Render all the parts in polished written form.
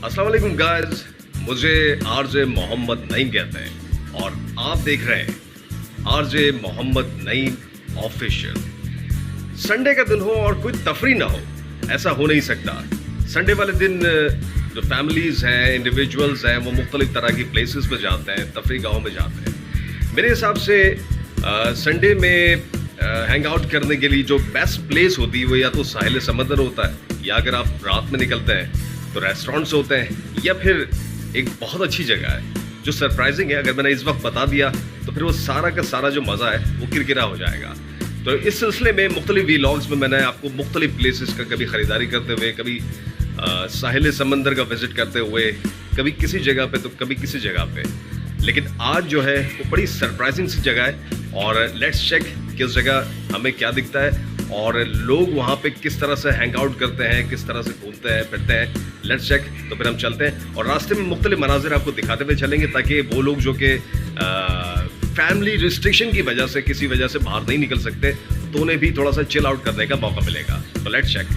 अस्सलाम वालेकुम गाइस, मुझे आरजे मोहम्मद नईम कहते हैं और आप देख रहे हैं RJ Mohammad Naeem official. Sunday का दिन हो और कोई तफरी ना हो, ऐसा हो नहीं सकता। संडे वाले दिन जो फैमिलीज हैं, इंडिविजुअल्स हैं, वो मुख्तलिफ तरह की प्लेसेस में जाते हैं, तफरी गाहों में जाते हैं। मेरे हिसाब से संडे में हैंग आउट करने के लिए जो बेस्ट प्लेस होती है वो या तो साहिल समंदर होता है, या अगर आप रात में निकलते हैं तो रेस्टोरेंट्स होते हैं, या फिर एक बहुत अच्छी जगह है जो सरप्राइजिंग है। अगर मैंने इस वक्त बता दिया तो फिर वो सारा का सारा जो मज़ा है वो किरकिरा हो जाएगा। तो इस सिलसिले में मुख्तलिफ व्लॉग्स में मैंने आपको मुख्तलिफ प्लेसेस का, कभी ख़रीदारी करते हुए, कभी साहिल समंदर का विज़िट करते हुए, कभी किसी जगह पे तो कभी किसी जगह पे, लेकिन आज जो है वो बड़ी सरप्राइजिंग सी जगह है। और लेट्स चेक कि उस जगह हमें क्या दिखता है और लोग वहाँ पे किस तरह से हैंग आउट करते हैं, किस तरह से घूमते हैं, फिरते हैं। Let's check. तो फिर हम चलते हैं और रास्ते में मुख्तलिफ मनाजिर आपको दिखाते हुए चलेंगे, ताकि वो लोग जो कि फैमिली रिस्ट्रिक्शन की वजह से किसी वजह से बाहर नहीं निकल सकते, तो उन्हें भी थोड़ा सा चिल आउट करने का मौका मिलेगा। तो लेट्स चेक।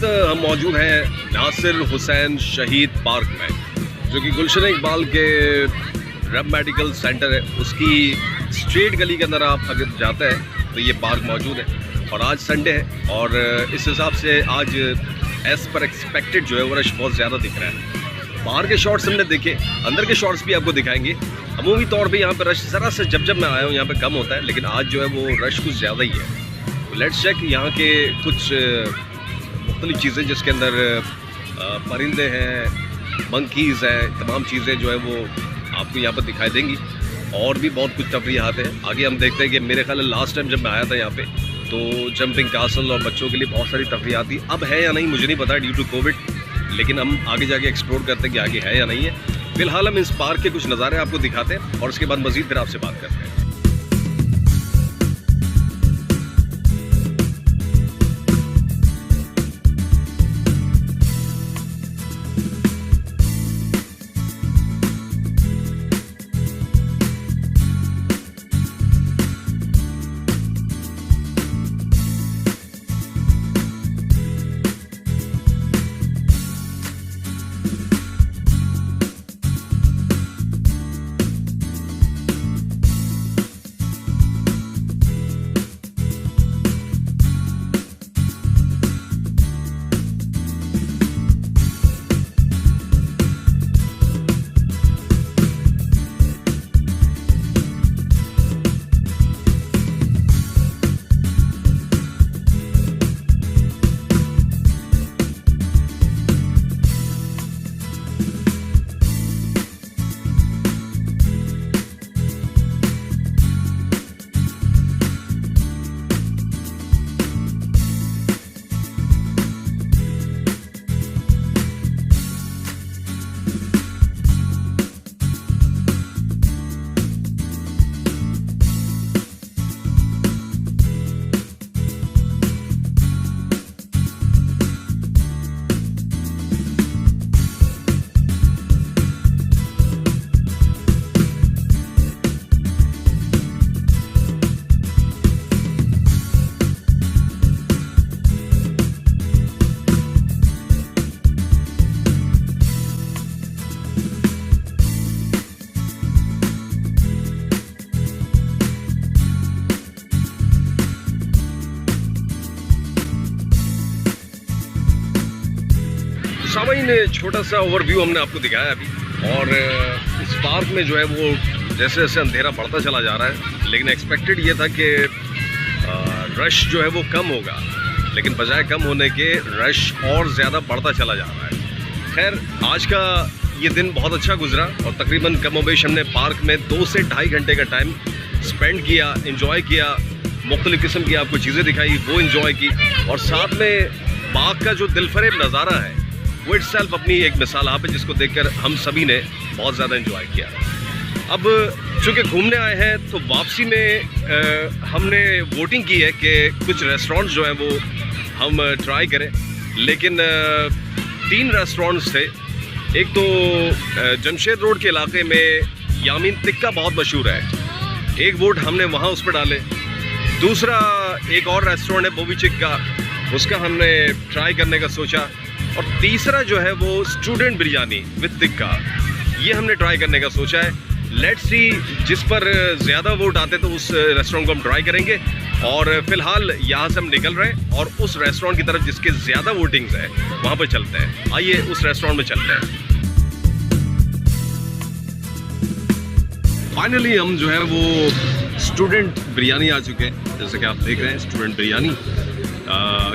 हम मौजूद हैं नासिर हुसैन शहीद पार्क में, जो कि गुलशन इकबाल के रब मेडिकल सेंटर है, उसकी स्ट्रेट गली के अंदर आप अगर जाते हैं तो ये पार्क मौजूद है। और आज संडे है और इस हिसाब से आज एज पर एक्सपेक्टेड जो है वो रश बहुत ज़्यादा दिख रहा है। बाहर के शॉट्स हमने देखे, अंदर के शॉट्स भी आपको दिखाएंगे। अमूमी तौर पे यहाँ पर रश ज़रा से जब मैं आया हूँ यहाँ पे कम होता है, लेकिन आज जो है वो रश कुछ ज़्यादा ही है। तो लेट्स चेक यहाँ के कुछ मुख्तलिफ चीज़ें, जिसके अंदर परिंदे हैं, मंकीज़ हैं, तमाम चीज़ें जो है वो आपको यहाँ पर दिखाई देंगी। और भी बहुत कुछ तफरीहात हैं। आगे हम देखते हैं कि मेरे ख्याल लास्ट टाइम जब मैं आया था यहाँ पे तो जंपिंग कासल और बच्चों के लिए बहुत सारी तफरीहात थी। अब है या नहीं मुझे नहीं पता ड्यू टू कोविड, लेकिन हम आगे जाके एक्सप्लोर करते हैं कि आगे है या नहीं है। फिलहाल हम इस पार्क के कुछ नज़ारे आपको दिखाते हैं और उसके बाद मज़ीद फिर आपसे बात करते हैं। सामाइन छोटा सा ओवरव्यू हमने आपको दिखाया अभी। और इस पार्क में जो है वो जैसे जैसे अंधेरा बढ़ता चला जा रहा है, लेकिन एक्सपेक्टेड ये था कि रश जो है वो कम होगा, लेकिन बजाय कम होने के रश और ज़्यादा बढ़ता चला जा रहा है। खैर, आज का ये दिन बहुत अच्छा गुजरा और तकरीबन कमोबेश हमने पार्क में 2 से ढाई घंटे का टाइम स्पेंड किया, एंजॉय किया, मुख्तलिफ़ किस्म की आपको चीज़ें दिखाई, वो एंजॉय की। और साथ में बाग का जो दिलफरेब नज़ारा है वो इटसेल्फ अपनी एक मिसाल आप है, जिसको देखकर हम सभी ने बहुत ज़्यादा एंजॉय किया। अब चूँकि घूमने आए हैं तो वापसी में हमने वोटिंग की है कि कुछ रेस्टोरेंट्स जो हैं वो हम ट्राई करें, लेकिन 3 रेस्टोरेंट्स थे। एक तो जमशेद रोड के इलाके में यामीन टिक्का बहुत मशहूर है, एक वोट हमने वहाँ उस पर डाले। दूसरा एक और रेस्टोरेंट है बोबी चिक्का, उसका हमने ट्राई करने का सोचा। और तीसरा जो है वो स्टूडेंट बिरयानी विद टिक्का, ये हमने ट्राई करने का सोचा है। लेट्स सी, जिस पर ज़्यादा वोट आते तो उस रेस्टोरेंट को हम ट्राई करेंगे। और फिलहाल यहाँ से हम निकल रहे हैं और उस रेस्टोरेंट की तरफ जिसके ज़्यादा वोटिंग्स है वहाँ पर चलते हैं। आइए उस रेस्टोरेंट में चलते हैं। फाइनली हम जो है वो स्टूडेंट बिरयानी आ चुके हैं, जैसे कि आप देख रहे हैं स्टूडेंट बिरयानी।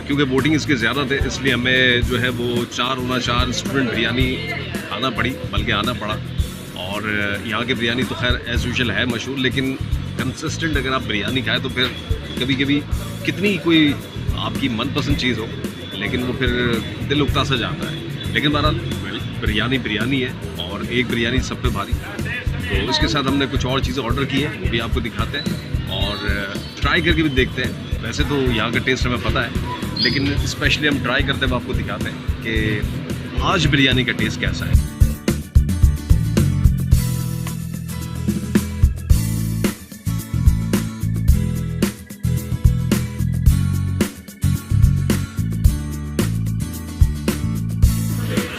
क्योंकि वोटिंग इसके ज़्यादा थे इसलिए हमें जो है वो 4 स्टूडेंट बिरयानी खाना पड़ी, बल्कि आना पड़ा। और यहाँ की बिरयानी तो खैर एज़ यूजुअल है मशहूर, लेकिन कंसिस्टेंट अगर आप बिरयानी खाएं तो फिर कभी कभी कितनी कोई आपकी मनपसंद चीज़ हो, लेकिन वो फिर दिल उकता सा जाता है। लेकिन बहरहाल बिरयानी बिरयानी है और एक बिरयानी सब पे भारी। तो इसके साथ हमने कुछ और चीज़ें ऑर्डर की हैं, वो भी आपको दिखाते हैं और ट्राई करके भी देखते हैं। वैसे तो यहाँ का टेस्ट हमें पता है, लेकिन स्पेशली हम ट्राई करते हुए आपको दिखाते हैं कि आज बिरयानी का टेस्ट कैसा है।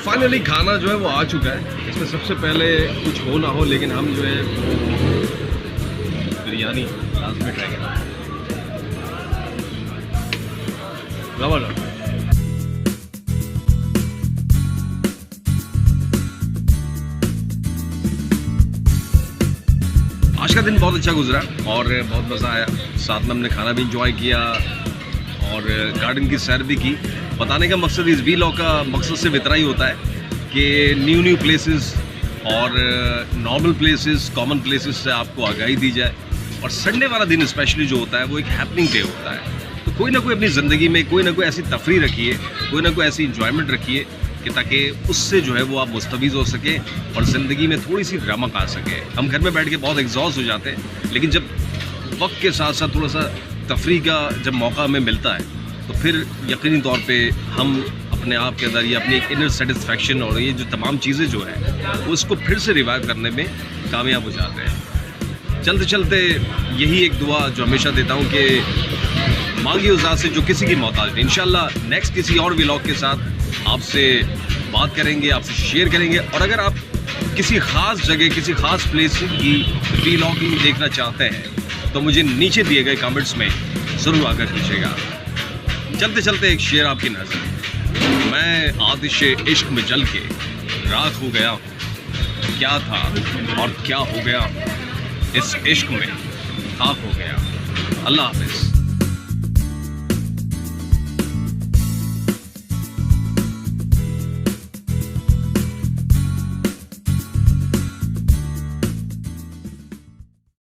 फाइनली खाना जो है वो आ चुका है। इसमें सबसे पहले कुछ हो ना हो, लेकिन हम जो है बिरयानी लास्ट में ट्राई करें। आज का दिन बहुत अच्छा गुजरा और बहुत मज़ा आया। साथ में हमने खाना भी इंजॉय किया और गार्डन की सैर भी की। बताने का मकसद इस वीलॉग का मकसद सिर्फ इतना ही होता है कि न्यू प्लेसेस और नॉर्मल प्लेसेस, कॉमन प्लेसेस से आपको आगाही दी जाए। और संडे वाला दिन स्पेशली जो होता है वो एक हैपनिंग डे होता है। तो कोई ना कोई अपनी ज़िंदगी में कोई ना कोई ऐसी तफरीह रखिए, कोई ना कोई ऐसी इंजॉयमेंट रखिए कि ताकि उससे जो है वो आप मुस्तफ़ीज़ हो सके और ज़िंदगी में थोड़ी सी रमक आ सके। हम घर में बैठ के बहुत एग्जॉस्ट हो जाते हैं, लेकिन जब वक्त के साथ साथ थोड़ा सा तफरीह का जब मौका हमें मिलता है तो फिर यकीनी तौर पे हम अपने आप के अंदर ये अपनी एक इनर सेटिस्फैक्शन और ये जो तमाम चीज़ें जो है वो उसको फिर से रिवाइव करने में कामयाब हो जाते हैं। चलते चलते यही एक दुआ जो हमेशा देता हूँ कि मांगी उस ज़ात से जो किसी की मोहताज नहीं। इंशाल्लाह नेक्स्ट किसी और व्लॉग के साथ आपसे बात करेंगे, आपसे शेयर करेंगे। और अगर आप किसी ख़ास जगह, किसी ख़ास प्लेस की व्लॉगिंग देखना चाहते हैं तो मुझे नीचे दिए गए कमेंट्स में ज़रूर आकर कीजिएगा। चलते चलते एक शेर आपकी नज़र। मैं आतिश इश्क में जल के राख हो गया हूँ, क्या था और क्या हो गया, इस इश्क में खाक हो गया। अल्लाह हाफ़िज़।